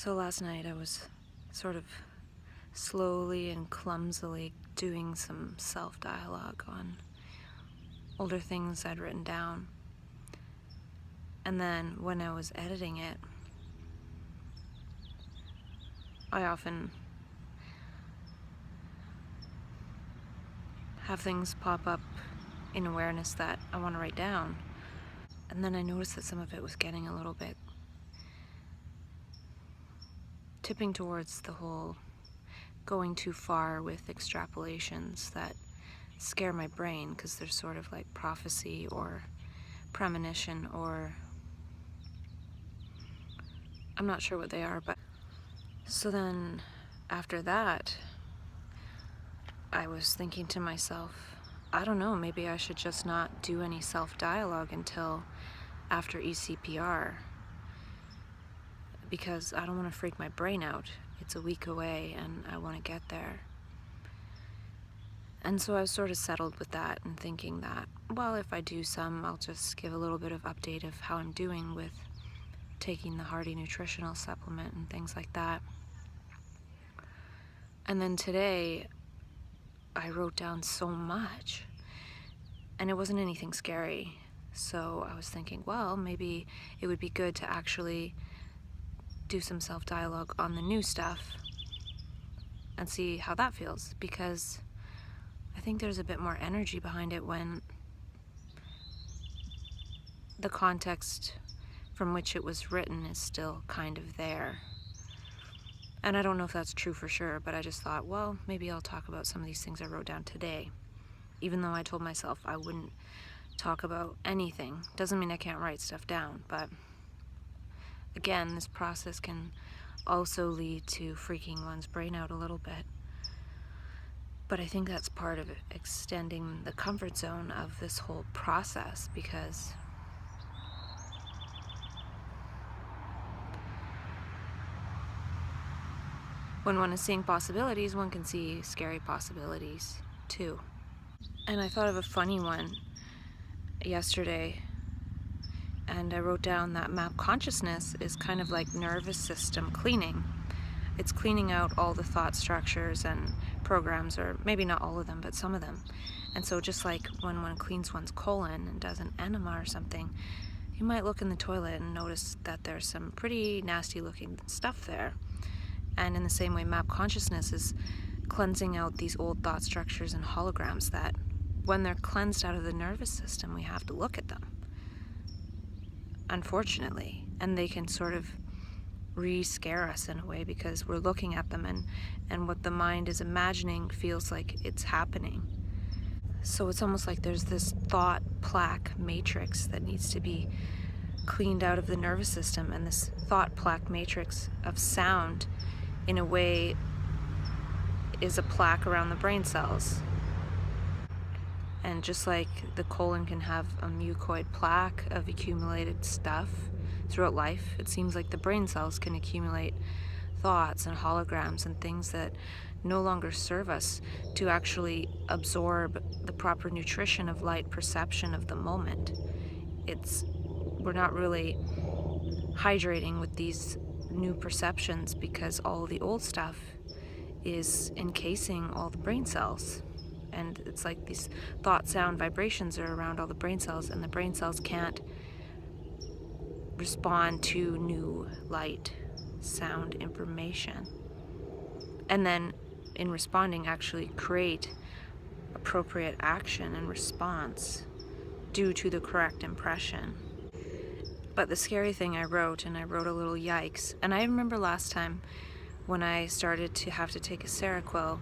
So last night I was sort of slowly and clumsily doing some self-dialogue on older things I'd written down. And then when I was editing it, I often have things pop up in awareness that I want to write down. And then I noticed that some of it was getting a little bit tipping towards the whole going too far with extrapolations that scare my brain because they're sort of like prophecy or premonition, or I'm not sure what they are. But so then after that I was thinking to myself, I don't know, maybe I should just not do any self-dialogue until after ECPR, because I don't want to freak my brain out. It's a week away and I want to get there. And so I was sort of settled with that and thinking that, well, if I do some, I'll just give a little bit of update of how I'm doing with taking the hearty nutritional supplement and things like that. And then today I wrote down so much and it wasn't anything scary. So I was thinking, well, maybe it would be good to actually do some self-dialogue on the new stuff and see how that feels, because I think there's a bit more energy behind it when the context from which it was written is still kind of there. And I don't know if that's true for sure, but I just thought, well, maybe I'll talk about some of these things I wrote down today, even though I told myself I wouldn't talk about anything. Doesn't mean I can't write stuff down, but again, this process can also lead to freaking one's brain out a little bit. But I think that's part of extending the comfort zone of this whole process, because when one is seeing possibilities, one can see scary possibilities too. And I thought of a funny one yesterday, and I wrote down that map consciousness is kind of like nervous system cleaning. It's cleaning out all the thought structures and programs, or maybe not all of them, but some of them. And so just like when one cleans one's colon and does an enema or something, you might look in the toilet and notice that there's some pretty nasty looking stuff there. And in the same way, map consciousness is cleansing out these old thought structures and holograms that when they're cleansed out of the nervous system, we have to look at them, unfortunately. And they can sort of re-scare us in a way because we're looking at them, and what the mind is imagining feels like it's happening. So it's almost like there's this thought plaque matrix that needs to be cleaned out of the nervous system, and this thought plaque matrix of sound in a way is a plaque around the brain cells. And just like the colon can have a mucoid plaque of accumulated stuff throughout life, it seems like the brain cells can accumulate thoughts and holograms and things that no longer serve us to actually absorb the proper nutrition of light perception of the moment. We're not really hydrating with these new perceptions because all the old stuff is encasing all the brain cells. And it's like these thought, sound, vibrations are around all the brain cells, and the brain cells can't respond to new light, sound, information. And then in responding, actually create appropriate action and response due to the correct impression. But the scary thing I wrote a little yikes. And I remember last time when I started to have to take a Seroquel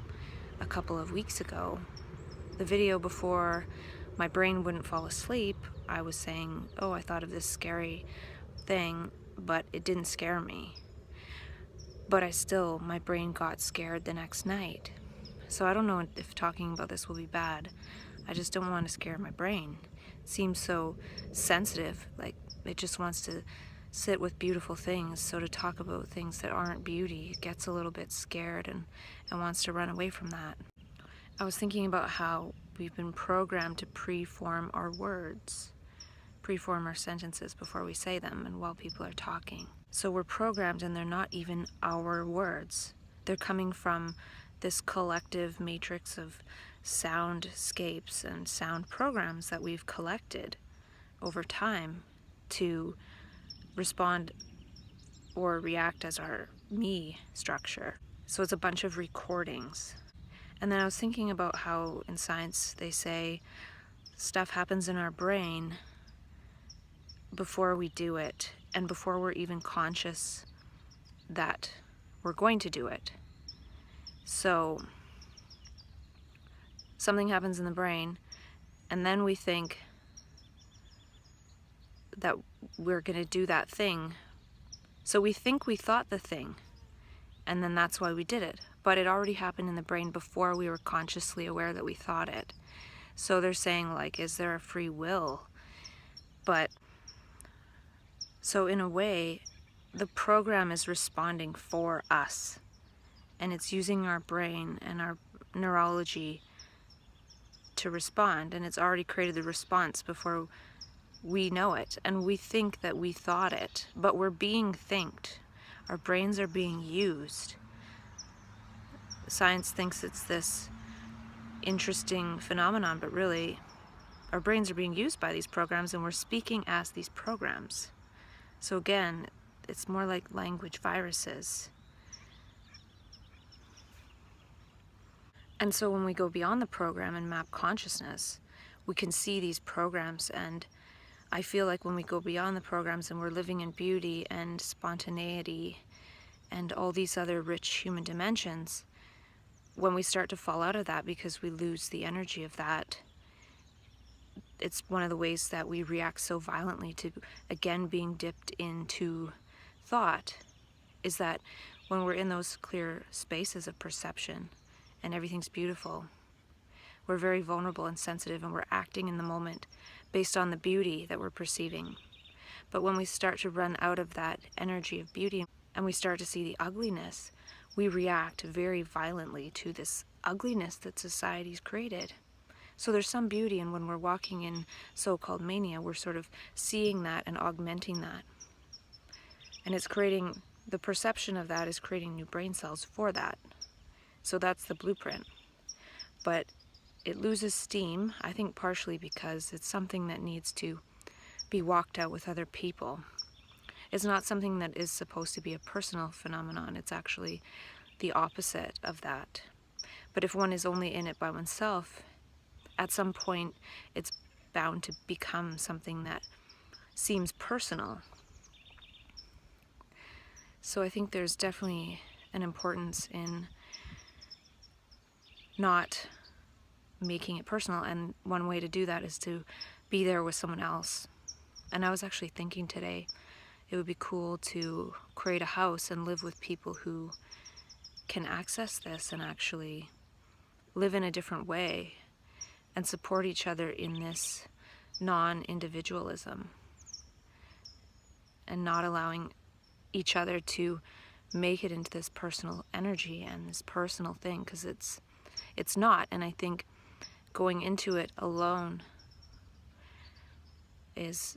a couple of weeks ago, the video before my brain wouldn't fall asleep, I was saying, oh, I thought of this scary thing, but it didn't scare me. But my brain got scared the next night. So I don't know if talking about this will be bad. I just don't want to scare my brain. It seems so sensitive, like it just wants to sit with beautiful things. So to talk about things that aren't beauty, it gets a little bit scared and wants to run away from that. I was thinking about how we've been programmed to preform our words preform our sentences before we say them and while people are talking. So we're programmed, and they're not even our words. They're coming from this collective matrix of soundscapes and sound programs that we've collected over time to respond or react as our me structure. So it's a bunch of recordings. And then I was thinking about how in science they say stuff happens in our brain before we do it, and before we're even conscious that we're going to do it. So something happens in the brain, and then we think that we're going to do that thing. So we think we thought the thing, and then that's why we did it. But it already happened in the brain before we were consciously aware that we thought it. So they're saying, like, is there a free will? But so in a way, the program is responding for us, and it's using our brain and our neurology to respond, and it's already created the response before we know it, and we think that we thought it, but we're being thinked. Our brains are being used. Science thinks it's this interesting phenomenon, but really our brains are being used by these programs, and we're speaking as these programs. So again, it's more like language viruses. And so when we go beyond the program and map consciousness, we can see these programs, and I feel like when we go beyond the programs and we're living in beauty and spontaneity and all these other rich human dimensions, when we start to fall out of that because we lose the energy of that, it's one of the ways that we react so violently to, again, being dipped into thought, is that when we're in those clear spaces of perception and everything's beautiful, we're very vulnerable and sensitive, and we're acting in the moment based on the beauty that we're perceiving. But when we start to run out of that energy of beauty and we start to see the ugliness, we react very violently to this ugliness that society's created. So there's some beauty, and when we're walking in so-called mania, we're sort of seeing that and augmenting that. And it's creating, the perception of that is creating new brain cells for that. So that's the blueprint. But it loses steam, I think partially because it's something that needs to be walked out with other people. It's not something that is supposed to be a personal phenomenon. It's actually the opposite of that. But if one is only in it by oneself, at some point it's bound to become something that seems personal. So I think there's definitely an importance in not making it personal, and one way to do that is to be there with someone else. And I was actually thinking today, it would be cool to create a house and live with people who can access this and actually live in a different way and support each other in this non-individualism and not allowing each other to make it into this personal energy and this personal thing, because it's not. And I think going into it alone has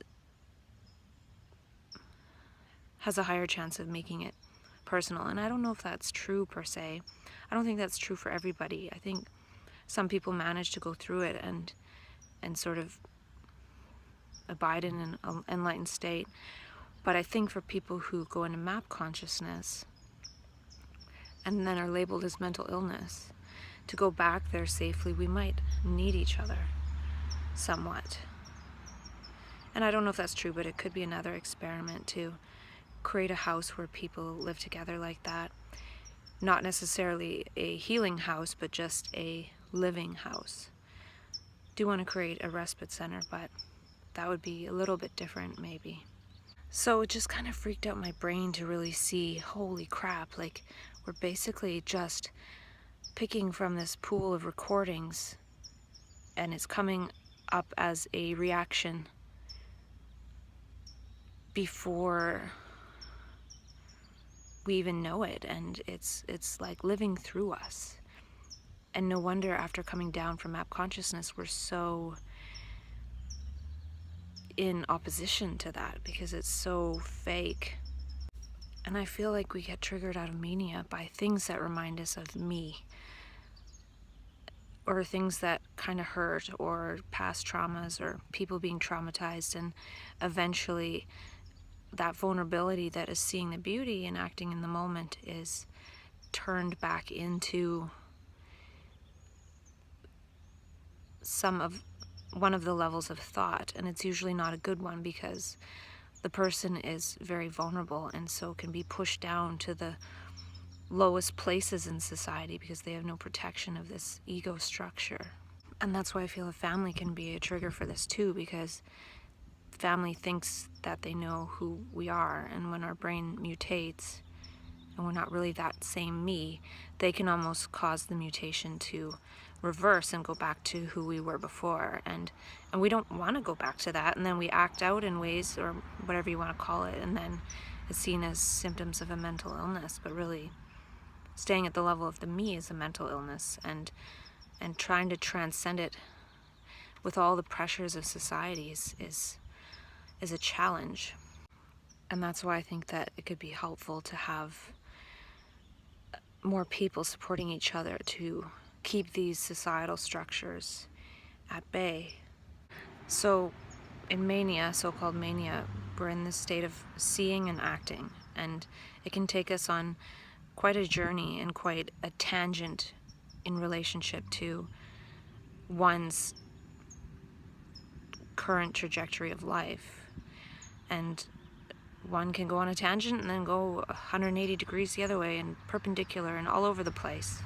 a higher chance of making it personal. And I don't know if that's true per se. I don't think that's true for everybody. I think some people manage to go through it and sort of abide in an enlightened state. But I think for people who go into map consciousness and then are labeled as mental illness, to go back there safely, we might need each other somewhat. And I don't know if that's true, but it could be another experiment to create a house where people live together like that. Not necessarily a healing house, but just a living house. Do want to create a respite center, but that would be a little bit different maybe. So it just kind of freaked out my brain to really see, holy crap, like we're basically just picking from this pool of recordings, and it's coming up as a reaction before we even know it, and it's like living through us. And no wonder after coming down from map consciousness, we're so in opposition to that because it's so fake. And I feel like we get triggered out of mania by things that remind us of me, or things that kind of hurt, or past traumas, or people being traumatized, and eventually that vulnerability that is seeing the beauty and acting in the moment is turned back into one of the levels of thought, and it's usually not a good one because the person is very vulnerable and so can be pushed down to the lowest places in society because they have no protection of this ego structure. And that's why I feel a family can be a trigger for this too, because family thinks that they know who we are, and when our brain mutates and we're not really that same me, they can almost cause the mutation to reverse and go back to who we were before, and we don't want to go back to that, and then we act out in ways, or whatever you want to call it, and then it's seen as symptoms of a mental illness. But really, staying at the level of the me is a mental illness, and trying to transcend it with all the pressures of society is a challenge. And that's why I think that it could be helpful to have more people supporting each other to keep these societal structures at bay. So in mania, so-called mania, we're in this state of seeing and acting, and it can take us on quite a journey and quite a tangent in relationship to one's current trajectory of life. And one can go on a tangent and then go 180 degrees the other way, and perpendicular and all over the place.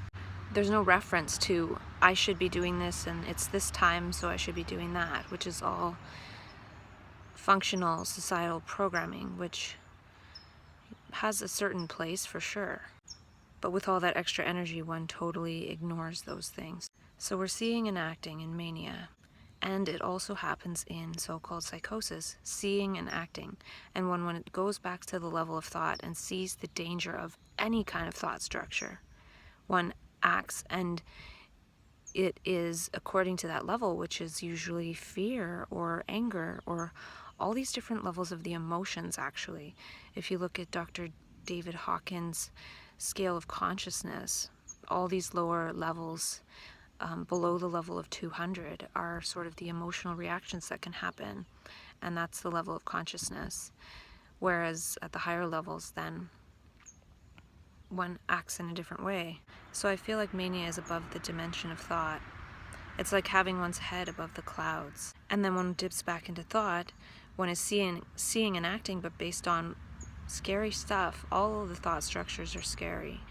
There's no reference to, I should be doing this and it's this time so I should be doing that, which is all functional societal programming, which has a certain place for sure. But with all that extra energy, one totally ignores those things. So we're seeing and acting in mania. And it also happens in so-called psychosis, seeing and acting. And when it goes back to the level of thought and sees the danger of any kind of thought structure, one acts, and it is according to that level, which is usually fear or anger or all these different levels of the emotions, actually. If you look at Dr. David Hawkins' scale of consciousness, all these lower levels below the level of 200 are sort of the emotional reactions that can happen, and that's the level of consciousness. Whereas at the higher levels, then one acts in a different way. So I feel like mania is above the dimension of thought. It's like having one's head above the clouds. And then one dips back into thought, one is seeing and acting, but based on scary stuff. All of the thought structures are scary.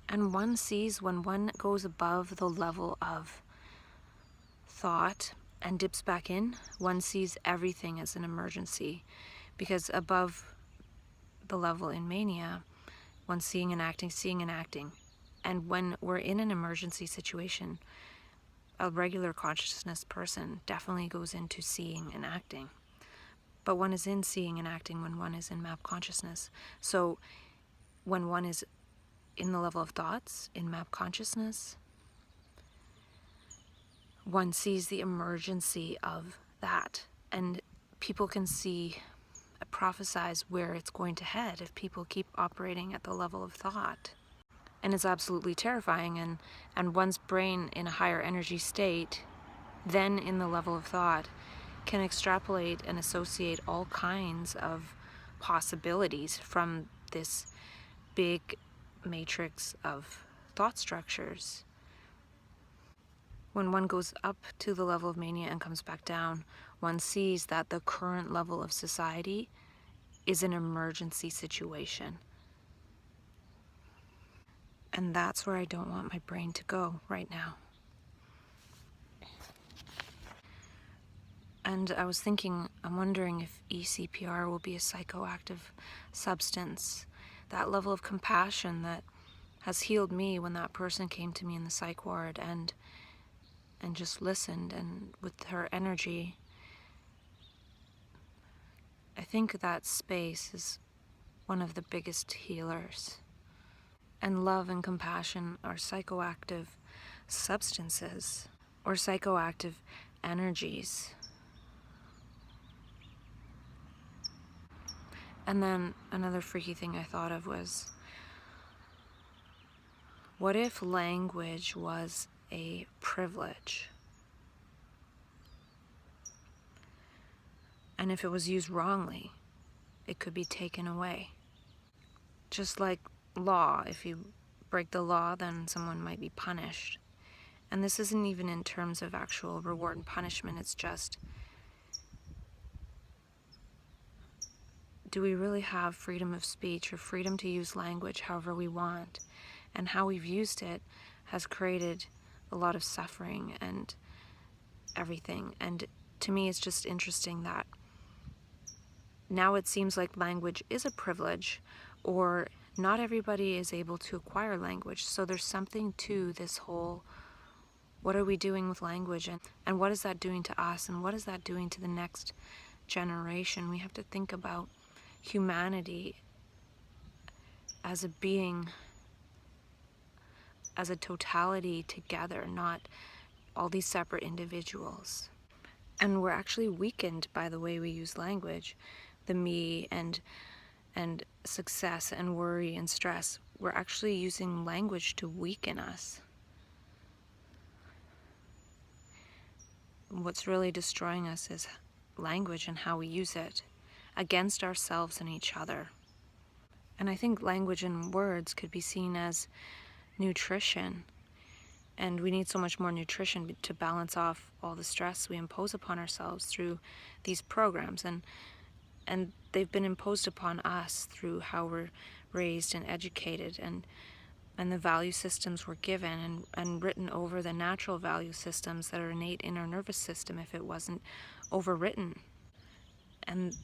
And one sees, when one goes above the level of thought and dips back in, one sees everything as an emergency. Because above the level in mania, one's seeing and acting. And when we're in an emergency situation, a regular consciousness person definitely goes into seeing and acting. But one is in seeing and acting when one is in map consciousness. So when one is in the level of thoughts, in map consciousness, one sees the emergency of that. And people can see, prophesize where it's going to head if people keep operating at the level of thought. And it's absolutely terrifying, and one's brain in a higher energy state, then in the level of thought, can extrapolate and associate all kinds of possibilities from this big matrix of thought structures. When one goes up to the level of mania and comes back down, one sees that the current level of society is an emergency situation. And that's where I don't want my brain to go right now. And I was thinking, I'm wondering if ECPR will be a psychoactive substance. That level of compassion that has healed me when that person came to me in the psych ward and just listened, and with her energy, I think that space is one of the biggest healers. And love and compassion are psychoactive substances, or psychoactive energies. And then another freaky thing I thought of was, what if language was a privilege? And if it was used wrongly, it could be taken away. Just like law, if you break the law, then someone might be punished. And this isn't even in terms of actual reward and punishment, it's just, do we really have freedom of speech or freedom to use language however we want? And how we've used it has created a lot of suffering and everything. And to me, it's just interesting that now it seems like language is a privilege, or not everybody is able to acquire language. So there's something to this whole, what are we doing with language, and what is that doing to us, and what is that doing to the next generation? We have to think about humanity as a being, as a totality together, not all these separate individuals. And we're actually weakened by the way we use language. The me and success and worry and stress, we're actually using language to weaken us. What's really destroying us is language and how we use it against ourselves and each other. And I think language and words could be seen as nutrition. And we need so much more nutrition to balance off all the stress we impose upon ourselves through these programs. And they've been imposed upon us through how we're raised and educated, and the value systems we're given, and written over the natural value systems that are innate in our nervous system if it wasn't overwritten. And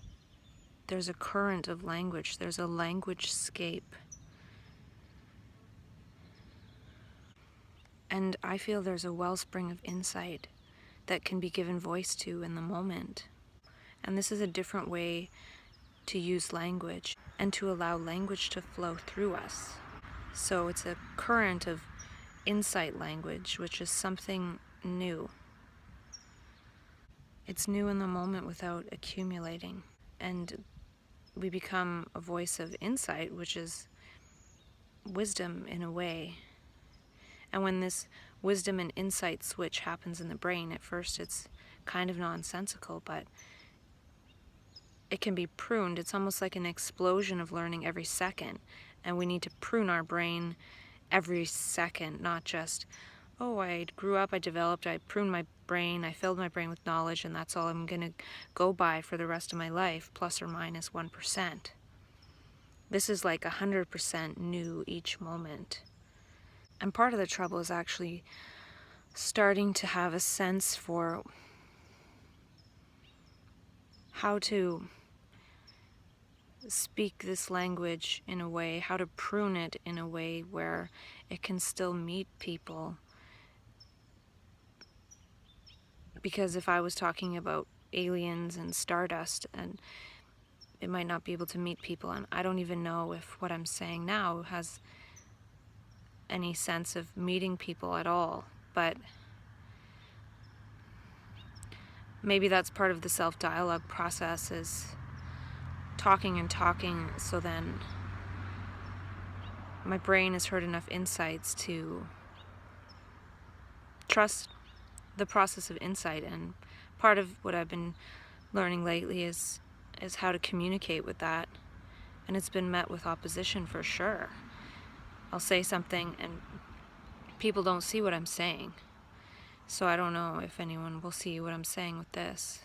there's a current of language, there's a language-scape. And I feel there's a wellspring of insight that can be given voice to in the moment. And this is a different way to use language and to allow language to flow through us. So it's a current of insight language, which is something new. It's new in the moment without accumulating. And we become a voice of insight, which is wisdom in a way. And when this wisdom and insight switch happens in the brain, at first it's kind of nonsensical, but it can be pruned. It's almost like an explosion of learning every second. And we need to prune our brain every second, not just, oh, I grew up, I developed, I pruned my brain, I filled my brain with knowledge, and that's all I'm going to go by for the rest of my life, plus or minus 1%. This is like 100% new each moment. And part of the trouble is actually starting to have a sense for how to speak this language in a way, how to prune it in a way where it can still meet people. Because if I was talking about aliens and stardust, and it might not be able to meet people, and I don't even know if what I'm saying now has any sense of meeting people at all, but maybe that's part of the self-dialogue process, is talking and talking, so then my brain has heard enough insights to trust the process of insight. And part of what I've been learning lately is how to communicate with that, and it's been met with opposition for sure. I'll say something and people don't see what I'm saying, so I don't know if anyone will see what I'm saying with this.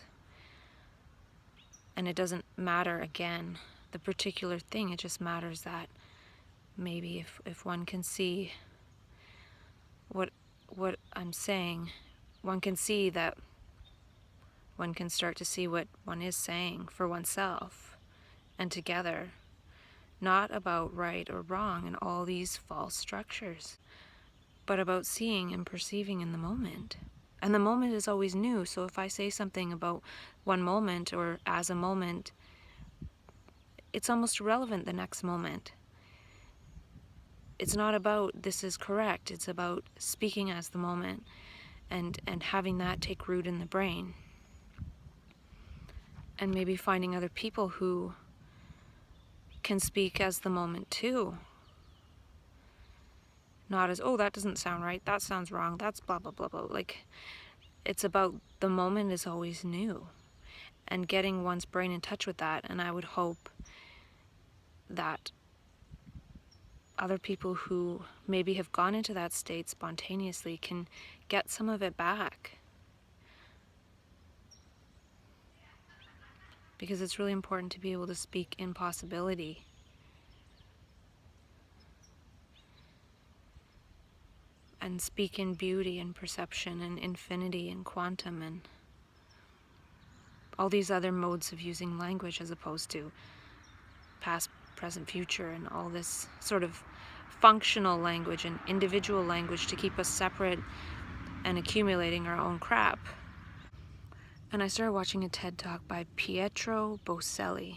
And it doesn't matter, again, the particular thing, it just matters that maybe if one can see what I'm saying, one can see that one can start to see what one is saying for oneself and together, not about right or wrong and all these false structures, but about seeing and perceiving in the moment. And the moment is always new, so if I say something about one moment or as a moment, it's almost irrelevant the next moment. It's not about this is correct, it's about speaking as the moment and having that take root in the brain. And maybe finding other people who can speak as the moment too. Not as, oh, that doesn't sound right, that sounds wrong, that's blah, blah, blah, blah. Like, it's about the moment is always new and getting one's brain in touch with that. And I would hope that other people who maybe have gone into that state spontaneously can get some of it back. Because it's really important to be able to speak in possibility. And speak in beauty and perception and infinity and quantum and all these other modes of using language as opposed to past, present, future, and all this sort of functional language and individual language to keep us separate and accumulating our own crap. And I started watching a TED Talk by Pietro Boselli.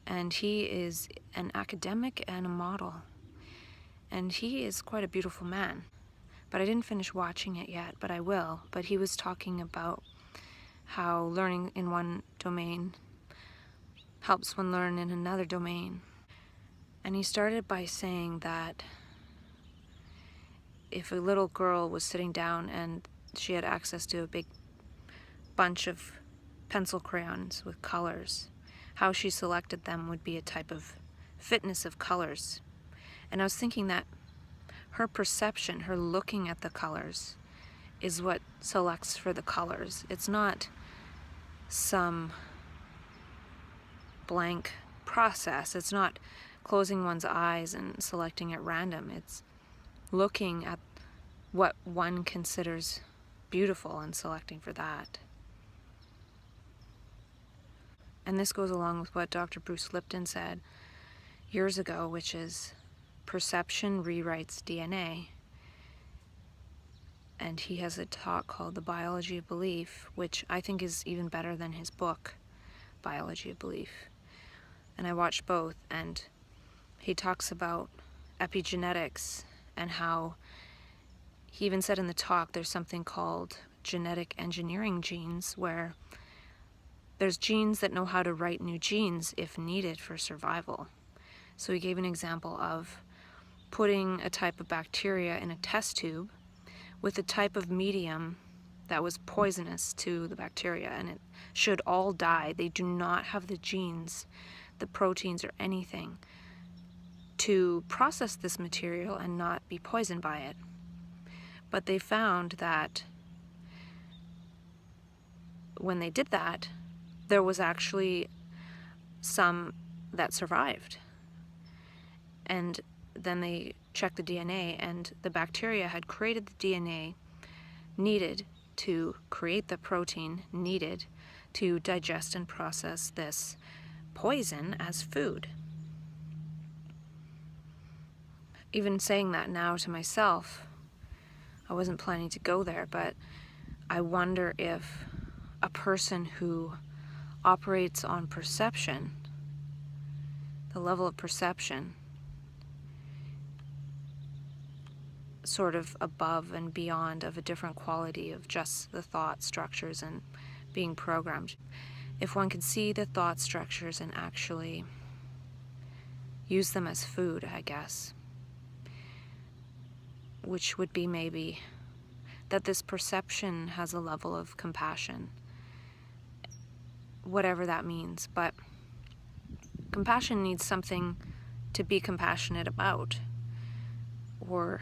And he is an academic and a model. And he is quite a beautiful man. But I didn't finish watching it yet, but I will. But he was talking about how learning in one domain helps one learn in another domain. And he started by saying that if a little girl was sitting down and she had access to a big bunch of pencil crayons with colors, how she selected them would be a type of fitness of colors. And I was thinking that her perception, her looking at the colors, is what selects for the colors. It's not some blank process. It's not closing one's eyes and selecting at random. It's looking at what one considers beautiful and selecting for that. And this goes along with what Dr. Bruce Lipton said years ago, which is perception rewrites DNA. And he has a talk called The Biology of Belief, which I think is even better than his book, Biology of Belief. And I watched both, and he talks about epigenetics and how he even said in the talk there's something called genetic engineering genes, where there's genes that know how to write new genes if needed for survival. So he gave an example of putting a type of bacteria in a test tube with a type of medium that was poisonous to the bacteria, and it should all die. They do not have the genes, the proteins, or anything to process this material and not be poisoned by it. But they found that when they did that, there was actually some that survived. And then they checked the DNA, and the bacteria had created the DNA needed to create the protein needed to digest and process this poison as food. Even saying that now to myself, I wasn't planning to go there, but I wonder if a person who operates on perception, the level of perception, sort of above and beyond of a different quality of just the thought structures and being programmed. If one can see the thought structures and actually use them as food, I guess, which would be maybe that this perception has a level of compassion, whatever that means. But compassion needs something to be compassionate about. Or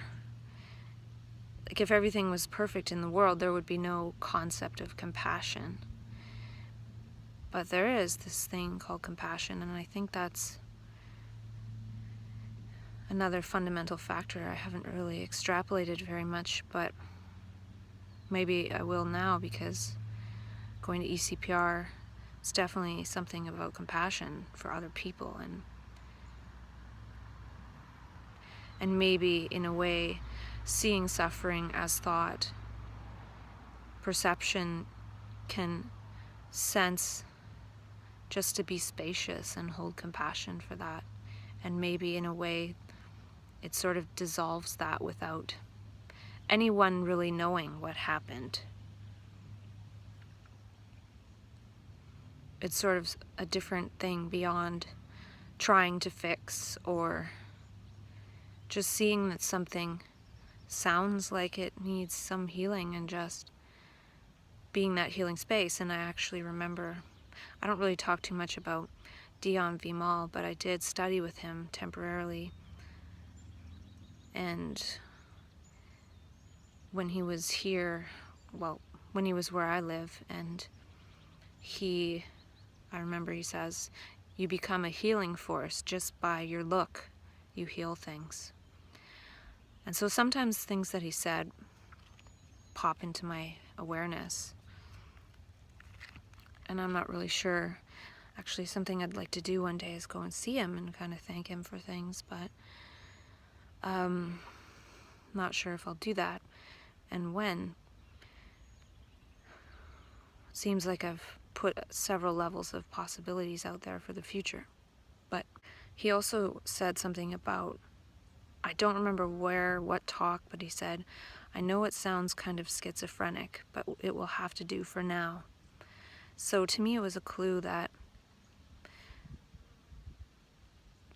like if everything was perfect in the world, there would be no concept of compassion. But there is this thing called compassion, and I think that's another fundamental factor I haven't really extrapolated very much, but maybe I will now, because going to ECPR is definitely something about compassion for other people, and maybe in a way seeing suffering as thought. Perception can sense just to be spacious and hold compassion for that, and maybe in a way it sort of dissolves that without anyone really knowing what happened. It's sort of a different thing beyond trying to fix, or just seeing that something sounds like it needs some healing and just being that healing space. And I actually remember, I don't really talk too much about Dion V. Mall, but I did study with him temporarily. And when he was here, well, when he was where I live, and I remember he says, you become a healing force just by your look. You heal things. And so sometimes things that he said pop into my awareness. And I'm not really sure. Actually, something I'd like to do one day is go and see him and kind of thank him for things, but not sure if I'll do that and when. Seems like I've put several levels of possibilities out there for the future. But he also said something about, I don't remember what talk, but he said, I know it sounds kind of schizophrenic, but it will have to do for now. So to me it was a clue that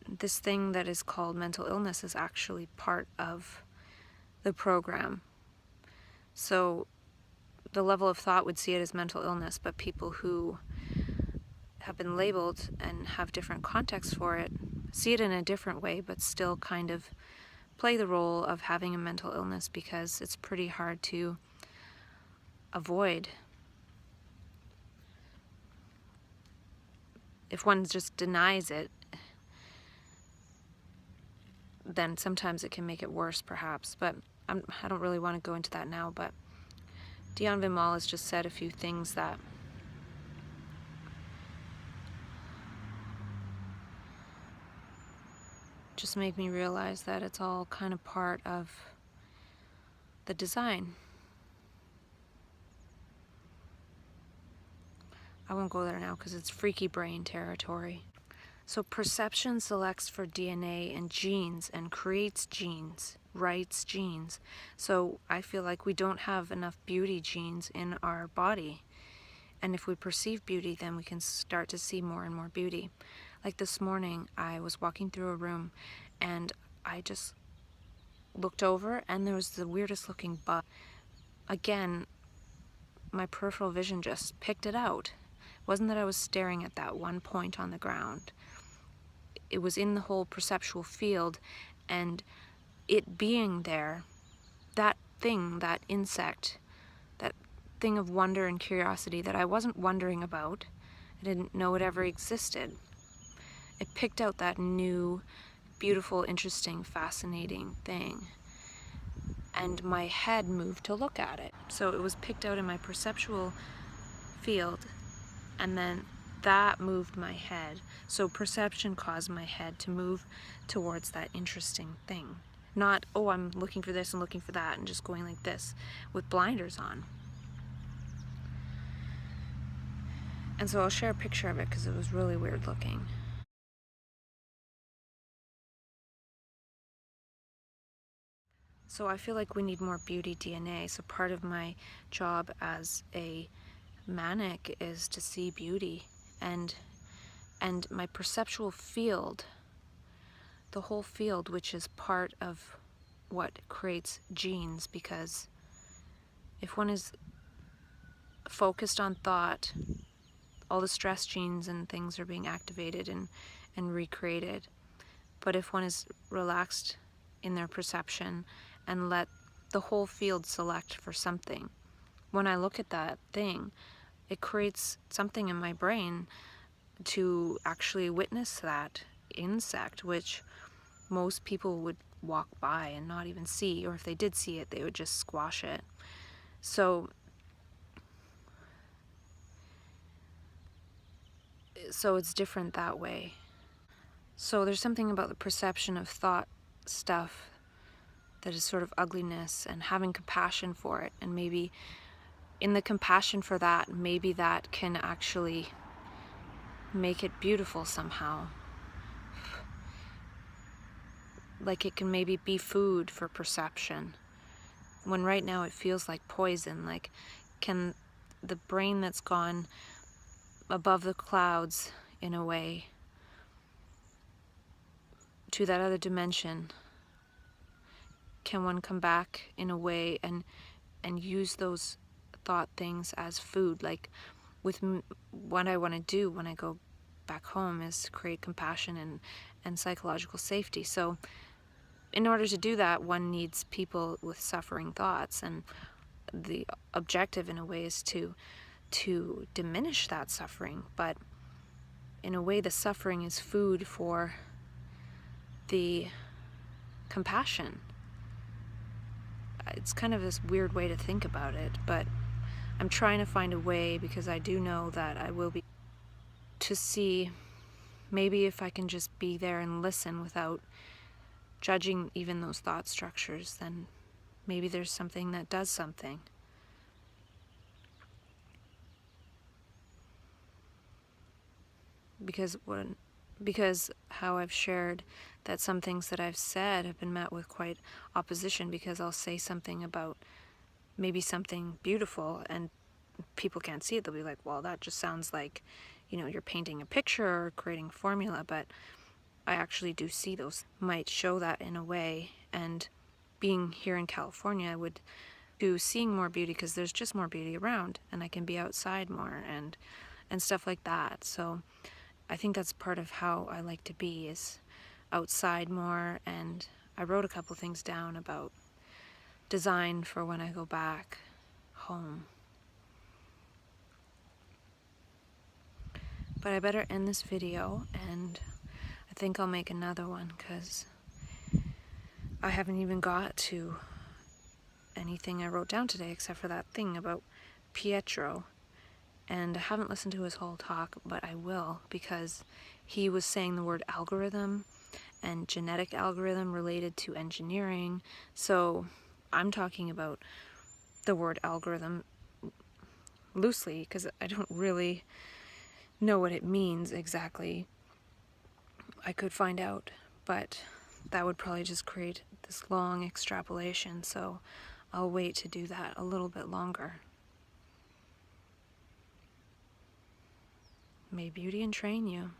this thing that is called mental illness is actually part of the program. So the level of thought would see it as mental illness, but people who have been labeled and have different contexts for it see it in a different way, but still kind of play the role of having a mental illness because it's pretty hard to avoid. If one just denies it, then sometimes it can make it worse, perhaps. But I don't really want to go into that now, but Dion Vimal has just said a few things that just make me realize that it's all kind of part of the design. I won't go there now because it's freaky brain territory. So perception selects for DNA and genes and creates genes, writes genes. So I feel like we don't have enough beauty genes in our body. And if we perceive beauty, then we can start to see more and more beauty. Like this morning, I was walking through a room and I just looked over and there was the weirdest looking bug. Again, my peripheral vision just picked it out. It wasn't that I was staring at that one point on the ground. It was in the whole perceptual field, and it being there, that thing, that insect, that thing of wonder and curiosity that I wasn't wondering about, I didn't know it ever existed. It picked out that new, beautiful, interesting, fascinating thing. And my head moved to look at it. So it was picked out in my perceptual field, and then that moved my head. So perception caused my head to move towards that interesting thing. Not, oh, I'm looking for this and looking for that and just going like this with blinders on. And so I'll share a picture of it because it was really weird looking. So I feel like we need more beauty DNA. So part of my job as a manic is to see beauty, and my perceptual field, the whole field, which is part of what creates genes, because if one is focused on thought, all the stress genes and things are being activated and recreated. But if one is relaxed in their perception and let the whole field select for something, when I look at that thing, it creates something in my brain to actually witness that insect, which most people would walk by and not even see, or if they did see it, they would just squash it. So it's different that way. So there's something about the perception of thought stuff that is sort of ugliness, and having compassion for it, and maybe in the compassion for that, maybe that can actually make it beautiful somehow. Like it can maybe be food for perception, when right now it feels like poison. Like, can the brain that's gone above the clouds in a way to that other dimension, can one come back in a way and use those thought things as food? Like with what I want to do when I go back home is create compassion and psychological safety. So in order to do that, one needs people with suffering thoughts, and the objective in a way is to diminish that suffering. But in a way, the suffering is food for the compassion. It's kind of this weird way to think about it, but I'm trying to find a way, because I do know that I will be, to see maybe if I can just be there and listen without judging even those thought structures, then maybe there's something that does something. Because how I've shared that some things that I've said have been met with quite opposition, because I'll say something about maybe something beautiful and people can't see it. They'll be like, well, that just sounds like, you're painting a picture or creating a formula. But I actually do see those, might show that in a way. And being here in California, I would do seeing more beauty, because there's just more beauty around, and I can be outside more and stuff like that. So I think that's part of how I like to be, is outside more. And I wrote a couple things down about design for when I go back home. But I better end this video, and I think I'll make another one, because I haven't even got to anything I wrote down today except for that thing about Pietro. And I haven't listened to his whole talk, but I will, because he was saying the word algorithm and genetic algorithm related to engineering. So I'm talking about the word algorithm loosely, because I don't really know what it means exactly. I could find out, but that would probably just create this long extrapolation, so I'll wait to do that a little bit longer. May beauty entrain you.